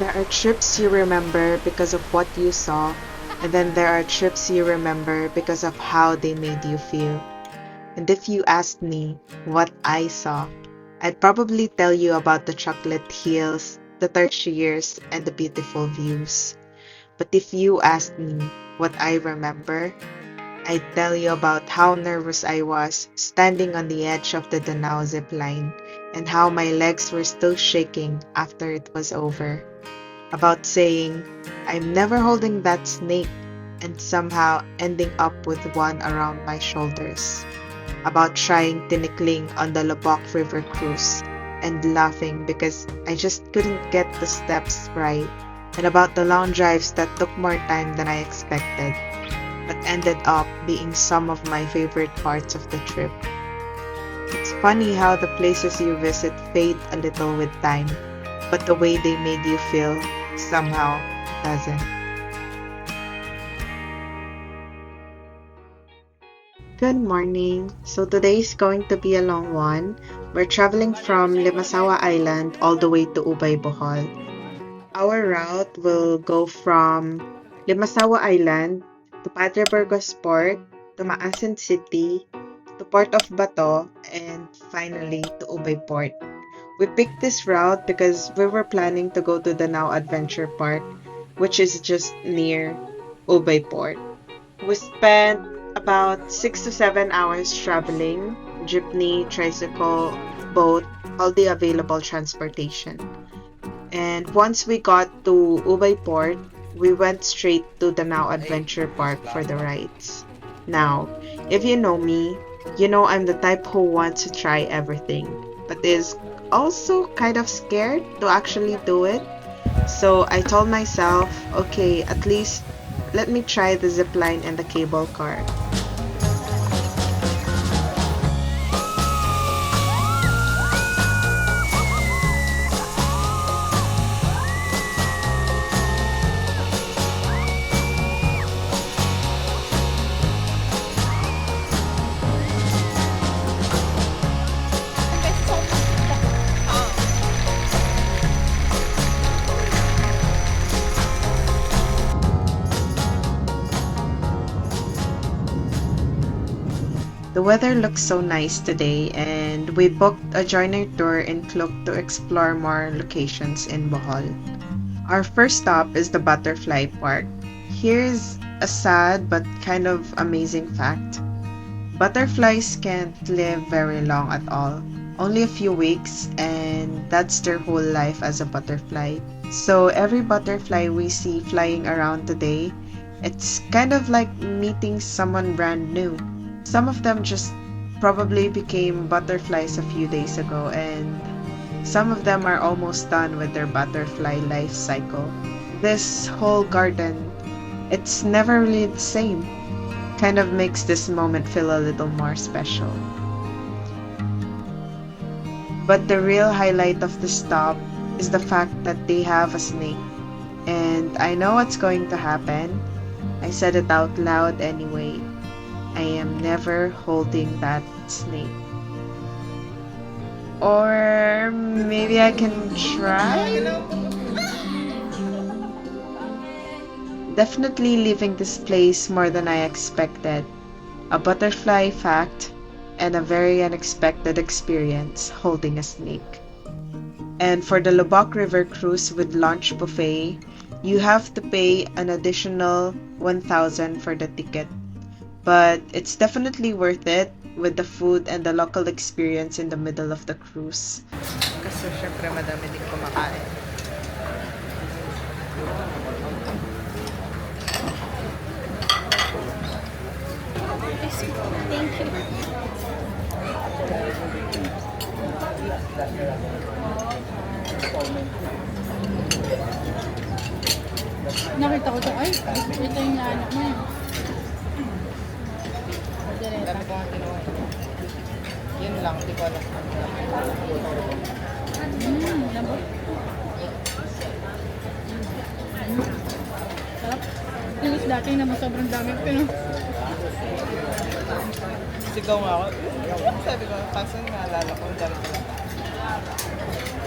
There are trips you remember because of what you saw, and then there are trips you remember because of how they made you feel. And if you asked me what I saw, I'd probably tell you about the chocolate hills, the tertiaries, and the beautiful views. But if you asked me what I remember, I'd tell you about how nervous I was standing on the edge of the Danao zipline and how my legs were still shaking after it was over. About saying, I'm never holding that snake, and somehow ending up with one around my shoulders. About trying tinikling on the Loboc River cruise and laughing because I just couldn't get the steps right. And about the long drives that took more time than I expected, but ended up being some of my favorite parts of the trip. It's funny how the places you visit fade a little with time, but the way they made you feel somehow doesn't. Good morning. So today is going to be a long one. We're traveling from Limasawa Island all the way to Ubay, Bohol. Our route will go from Limasawa Island to Padre Burgos Port, to Maasin City, to Port of Bato, and finally to Ubay Port. We picked this route because we were planning to go to the Now Adventure Park, which is just near Ubay Port. We spent about 6 to 7 hours traveling, jeepney, tricycle, boat, all the available transportation. And once we got to Ubay Port, we went straight to the Now Adventure Park for the rides. Now, if you know me, you know I'm the type who wants to try everything, but is also kind of scared to actually do it. So I told myself, okay, at least let me try the zipline and the cable car. The weather looks so nice today, and we booked a joiner tour in Klook to explore more locations in Bohol. Our first stop is the Butterfly Park. Here's a sad but kind of amazing fact. Butterflies can't live very long at all. Only a few weeks, and that's their whole life as a butterfly. So every butterfly we see flying around today, it's kind of like meeting someone brand new. Some of them just probably became butterflies a few days ago, and some of them are almost done with their butterfly life cycle. This whole garden, it's never really the same. Kind of makes this moment feel a little more special. But the real highlight of the stop is the fact that they have a snake. And I know what's going to happen. I said it out loud anyway. I am never holding that snake. Or maybe I can try? Definitely leaving this place more than I expected. A butterfly fact and a very unexpected experience holding a snake. And for the Loboc River cruise with lunch buffet, you have to pay an additional 1,000 for the ticket. But it's definitely worth it with the food and the local experience in the middle of the cruise. Kasi syempre madami din kumakain. Thank you. Nakita ko to, ay, ito yung anak mo eh. Dami ko nga kinuha. Yun lang, di ko alam. Labo. Sarap. Yung isda kayo naman sobrang dami. Pero, Sigaw nga ako. Sabi ko, kaso naalala ko, dami ko lang.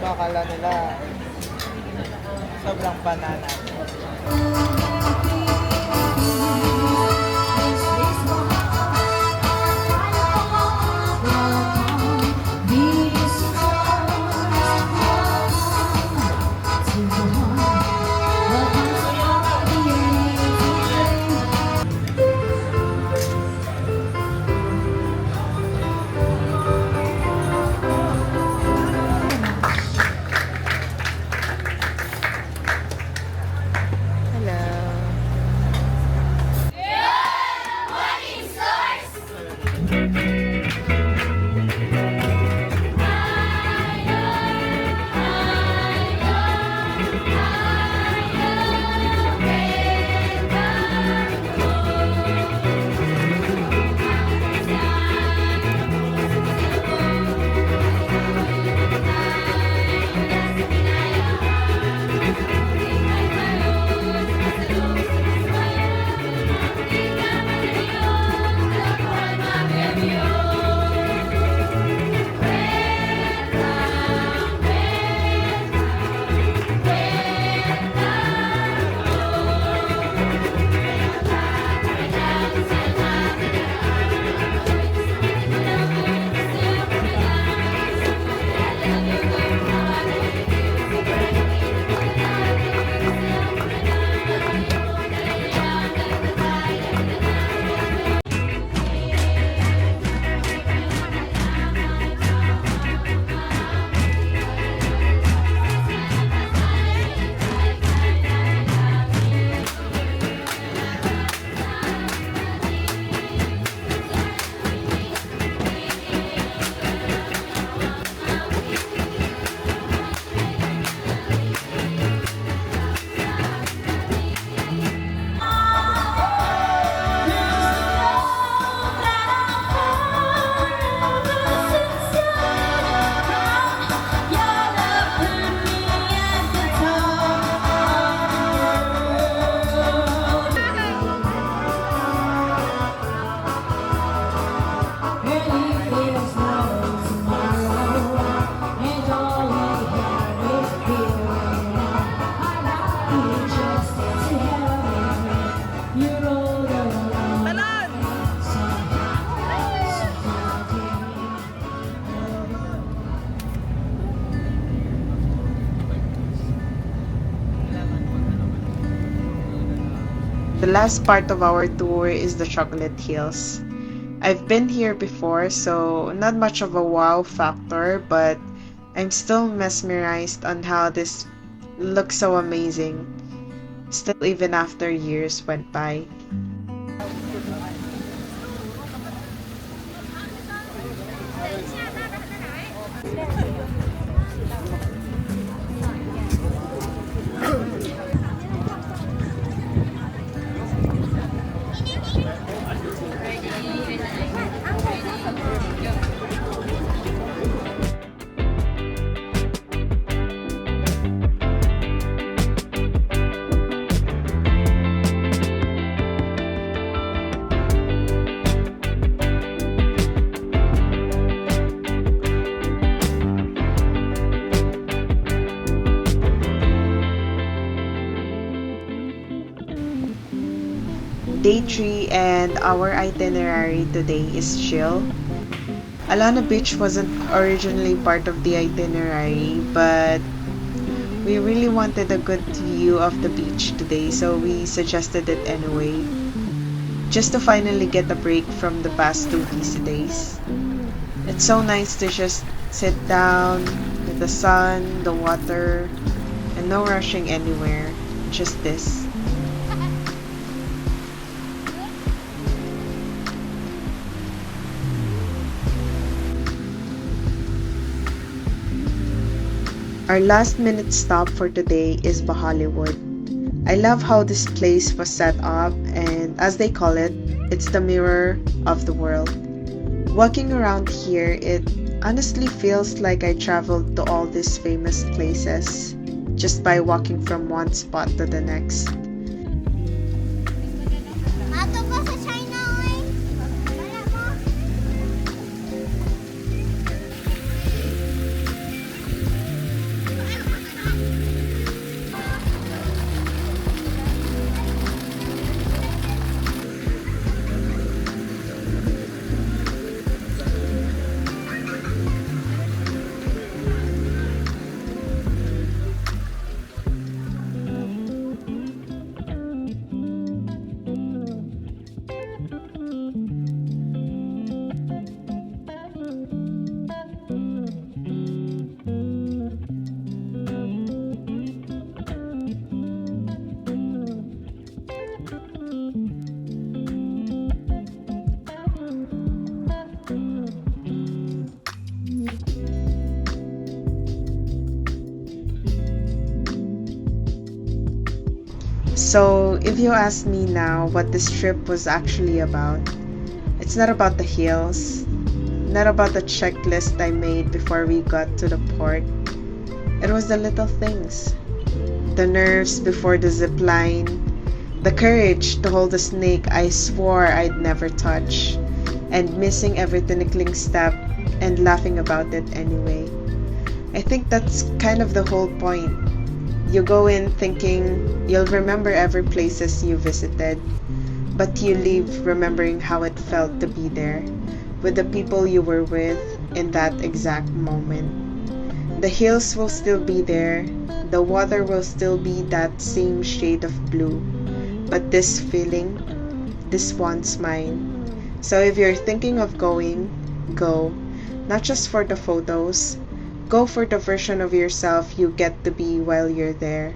Bakala nila, Sobrang banana. The last part of our tour is the Chocolate Hills. I've been here before, so not much of a wow factor, but I'm still mesmerized on how this looks so amazing, still even after years went by. Day 3 and our itinerary today is chill. Alona Beach wasn't originally part of the itinerary, but we really wanted a good view of the beach today, so we suggested it anyway. Just to finally get a break from the past 2 busy days. It's so nice to just sit down with the sun, the water, and no rushing anywhere. Just this. Our last minute stop for today is Bohollywood. I love how this place was set up, and as they call it, it's the mirror of the world. Walking around here, it honestly feels like I traveled to all these famous places just by walking from one spot to the next. Ato ka sa China, oy. Wala mo. So, if you ask me now what this trip was actually about, it's not about the hills, not about the checklist I made before we got to the port. It was the little things. The nerves before the zip line, the courage to hold a snake I swore I'd never touch, and missing every tinikling step and laughing about it anyway. I think that's kind of the whole point. You go in thinking you'll remember every places you visited, but you leave remembering how it felt to be there, with the people you were with in that exact moment. The hills will still be there, the water will still be that same shade of blue, but this feeling, this one's mine. So if you're thinking of going, go. Not just for the photos, go for the version of yourself you get to be while you're there.